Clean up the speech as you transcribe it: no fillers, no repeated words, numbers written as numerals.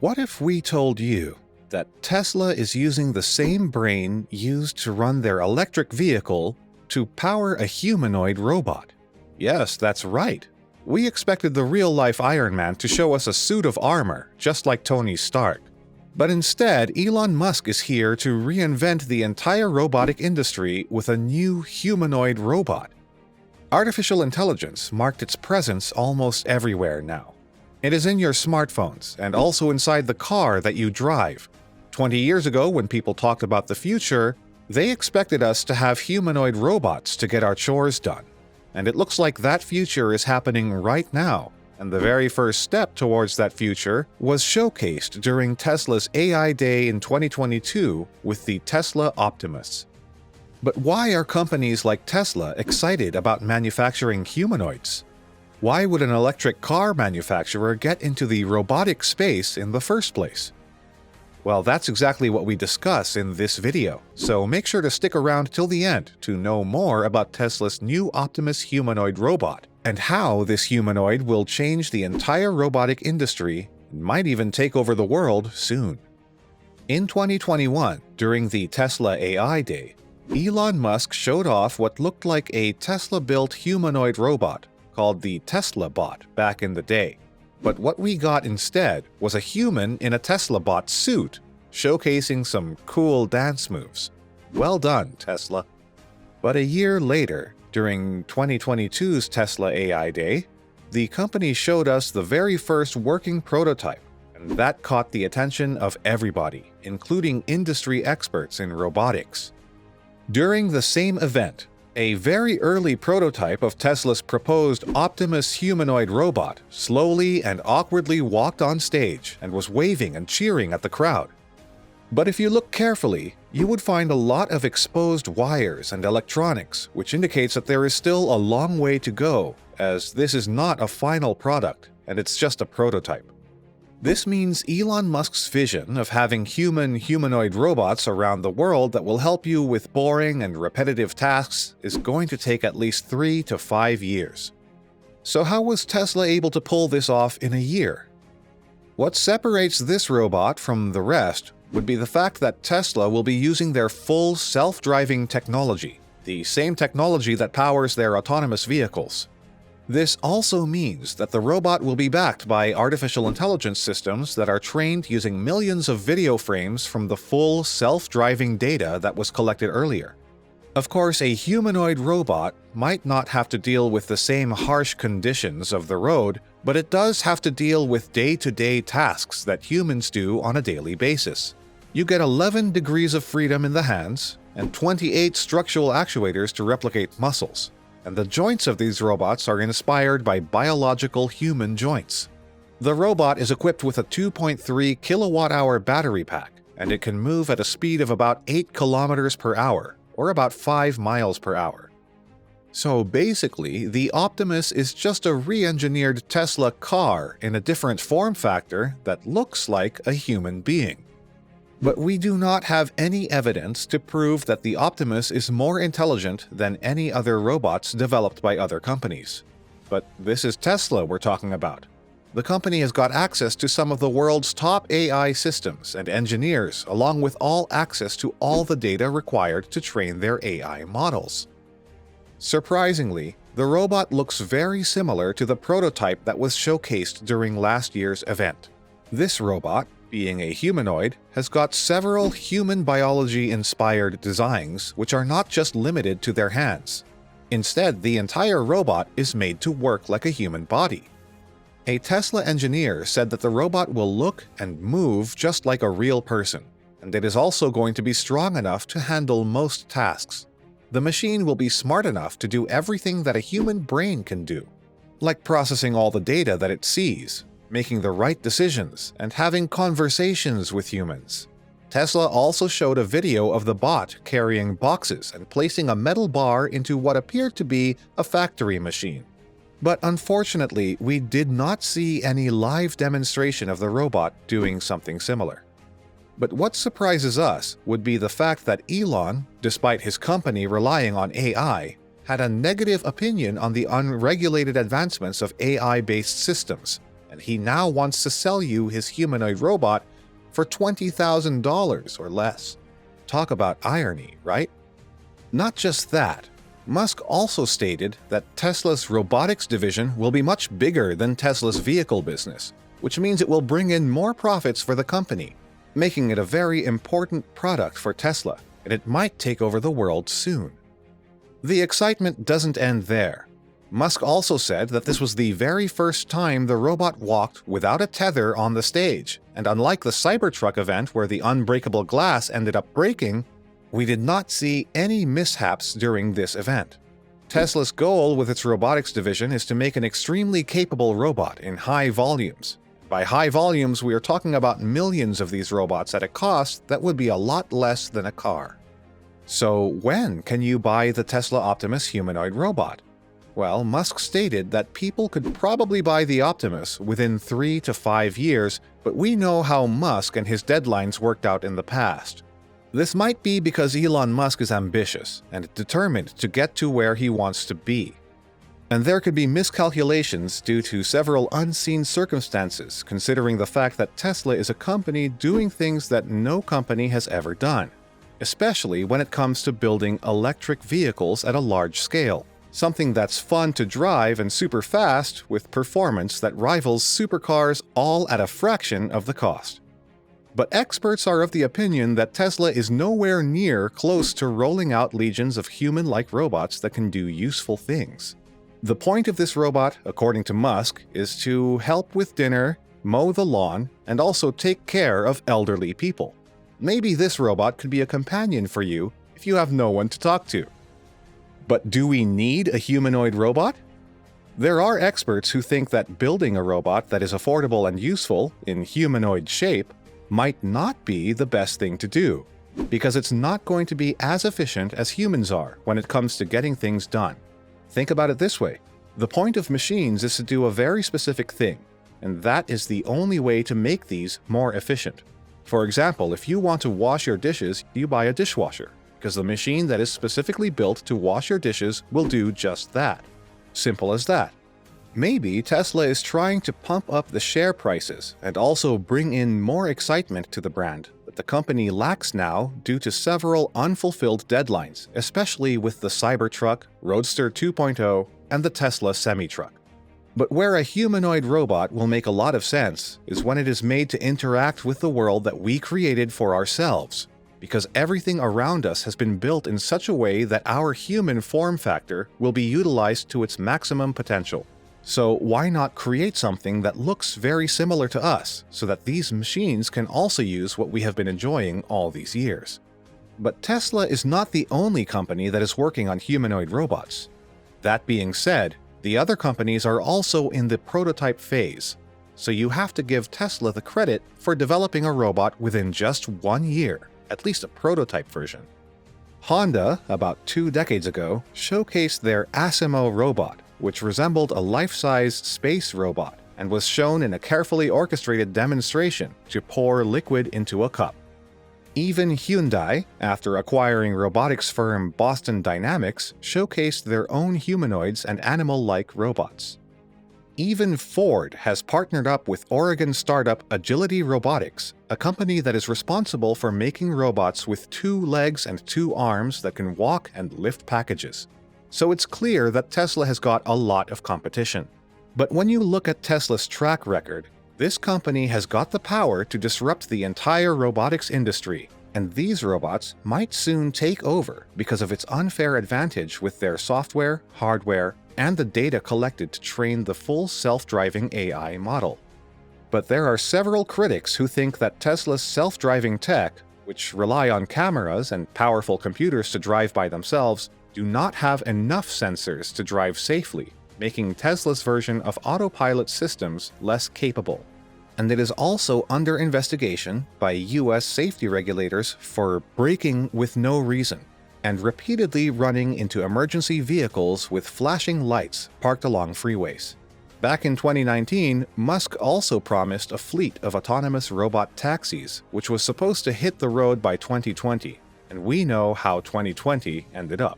What if we told you that Tesla is using the same brain used to run their electric vehicle to power a humanoid robot? Yes, that's right. We expected the real-life Iron Man to show us a suit of armor, just like Tony Stark. But instead, Elon Musk is here to reinvent the entire robotic industry with a new humanoid robot. Artificial intelligence marked its presence almost everywhere now. It is in your smartphones and also inside the car that you drive. 20 years ago, when people talked about the future, they expected us to have humanoid robots to get our chores done. And it looks like that future is happening right now. And the very first step towards that future was showcased during Tesla's AI Day in 2022 with the Tesla Optimus. But why are companies like Tesla excited about manufacturing humanoids? Why would an electric car manufacturer get into the robotic space in the first place? Well, that's exactly what we discuss in this video, so make sure to stick around till the end to know more about Tesla's new Optimus humanoid robot and how this humanoid will change the entire robotic industry and might even take over the world soon. In 2021, during the Tesla AI Day, Elon Musk showed off what looked like a Tesla-built humanoid robot called the Tesla Bot back in the day. But what we got instead was a human in a Tesla Bot suit, showcasing some cool dance moves. Well done, Tesla. But a year later, during 2022's Tesla AI Day, the company showed us the very first working prototype, and that caught the attention of everybody, including industry experts in robotics. During the same event, a very early prototype of Tesla's proposed Optimus humanoid robot slowly and awkwardly walked on stage and was waving and cheering at the crowd. But if you look carefully, you would find a lot of exposed wires and electronics, which indicates that there is still a long way to go, as this is not a final product, and it's just a prototype. This means Elon Musk's vision of having humanoid robots around the world that will help you with boring and repetitive tasks is going to take at least 3 to 5 years. So how was Tesla able to pull this off in a year? What separates this robot from the rest would be the fact that Tesla will be using their full self-driving technology, the same technology that powers their autonomous vehicles. This also means that the robot will be backed by artificial intelligence systems that are trained using millions of video frames from the full self-driving data that was collected earlier. Of course, a humanoid robot might not have to deal with the same harsh conditions of the road, but it does have to deal with day-to-day tasks that humans do on a daily basis. You get 11 degrees of freedom in the hands and 28 structural actuators to replicate muscles. And the joints of these robots are inspired by biological human joints. The robot is equipped with a 2.3 kilowatt-hour battery pack, and it can move at a speed of about 8 kilometers per hour, or about 5 miles per hour. So basically, the Optimus is just a re-engineered Tesla car in a different form factor that looks like a human being. But we do not have any evidence to prove that the Optimus is more intelligent than any other robots developed by other companies. But this is Tesla we're talking about. The company has got access to some of the world's top AI systems and engineers, along with all access to all the data required to train their AI models. Surprisingly, the robot looks very similar to the prototype that was showcased during last year's event. This robot, being a humanoid, has got several human biology-inspired designs which are not just limited to their hands. Instead, the entire robot is made to work like a human body. A Tesla engineer said that the robot will look and move just like a real person, and it is also going to be strong enough to handle most tasks. The machine will be smart enough to do everything that a human brain can do, like processing all the data that it sees, making the right decisions, and having conversations with humans. Tesla also showed a video of the bot carrying boxes and placing a metal bar into what appeared to be a factory machine. But unfortunately, we did not see any live demonstration of the robot doing something similar. But what surprises us would be the fact that Elon, despite his company relying on AI, had a negative opinion on the unregulated advancements of AI-based systems, and he now wants to sell you his humanoid robot for $20,000 or less. Talk about irony, right? Not just that, Musk also stated that Tesla's robotics division will be much bigger than Tesla's vehicle business, which means it will bring in more profits for the company, making it a very important product for Tesla, and it might take over the world soon. The excitement doesn't end there. Musk also said that this was the very first time the robot walked without a tether on the stage, and unlike the Cybertruck event where the unbreakable glass ended up breaking, we did not see any mishaps during this event. Tesla's goal with its robotics division is to make an extremely capable robot in high volumes. By high volumes, we are talking about millions of these robots at a cost that would be a lot less than a car. So when can you buy the Tesla Optimus humanoid robot? Well, Musk stated that people could probably buy the Optimus within 3 to 5 years, but we know how Musk and his deadlines worked out in the past. This might be because Elon Musk is ambitious and determined to get to where he wants to be. And there could be miscalculations due to several unseen circumstances, considering the fact that Tesla is a company doing things that no company has ever done, especially when it comes to building electric vehicles at a large scale. Something that's fun to drive and super fast with performance that rivals supercars all at a fraction of the cost. But experts are of the opinion that Tesla is nowhere near close to rolling out legions of human-like robots that can do useful things. The point of this robot, according to Musk, is to help with dinner, mow the lawn, and also take care of elderly people. Maybe this robot could be a companion for you if you have no one to talk to. But do we need a humanoid robot? There are experts who think that building a robot that is affordable and useful in humanoid shape might not be the best thing to do, because it's not going to be as efficient as humans are when it comes to getting things done. Think about it this way. The point of machines is to do a very specific thing, and that is the only way to make these more efficient. For example, if you want to wash your dishes, you buy a dishwasher, because the machine that is specifically built to wash your dishes will do just that. Simple as that. Maybe Tesla is trying to pump up the share prices and also bring in more excitement to the brand that the company lacks now due to several unfulfilled deadlines, especially with the Cybertruck, Roadster 2.0, and the Tesla semi-truck. But where a humanoid robot will make a lot of sense is when it is made to interact with the world that we created for ourselves, because everything around us has been built in such a way that our human form factor will be utilized to its maximum potential. So why not create something that looks very similar to us, so that these machines can also use what we have been enjoying all these years? But Tesla is not the only company that is working on humanoid robots. That being said, the other companies are also in the prototype phase, so you have to give Tesla the credit for developing a robot within just 1 year, at least a prototype version. Honda, about 2 decades ago, showcased their Asimo robot, which resembled a life-size space robot and was shown in a carefully orchestrated demonstration to pour liquid into a cup. Even Hyundai, after acquiring robotics firm Boston Dynamics, showcased their own humanoids and animal-like robots. Even Ford has partnered up with Oregon startup Agility Robotics, a company that is responsible for making robots with 2 legs and 2 arms that can walk and lift packages. So it's clear that Tesla has got a lot of competition. But when you look at Tesla's track record, this company has got the power to disrupt the entire robotics industry, and these robots might soon take over because of its unfair advantage with their software, hardware, and the data collected to train the full self-driving AI model. But there are several critics who think that Tesla's self-driving tech, which rely on cameras and powerful computers to drive by themselves, do not have enough sensors to drive safely, making Tesla's version of autopilot systems less capable. And it is also under investigation by US safety regulators for braking with no reason and repeatedly running into emergency vehicles with flashing lights parked along freeways. Back in 2019, Musk also promised a fleet of autonomous robot taxis, which was supposed to hit the road by 2020, and we know how 2020 ended up.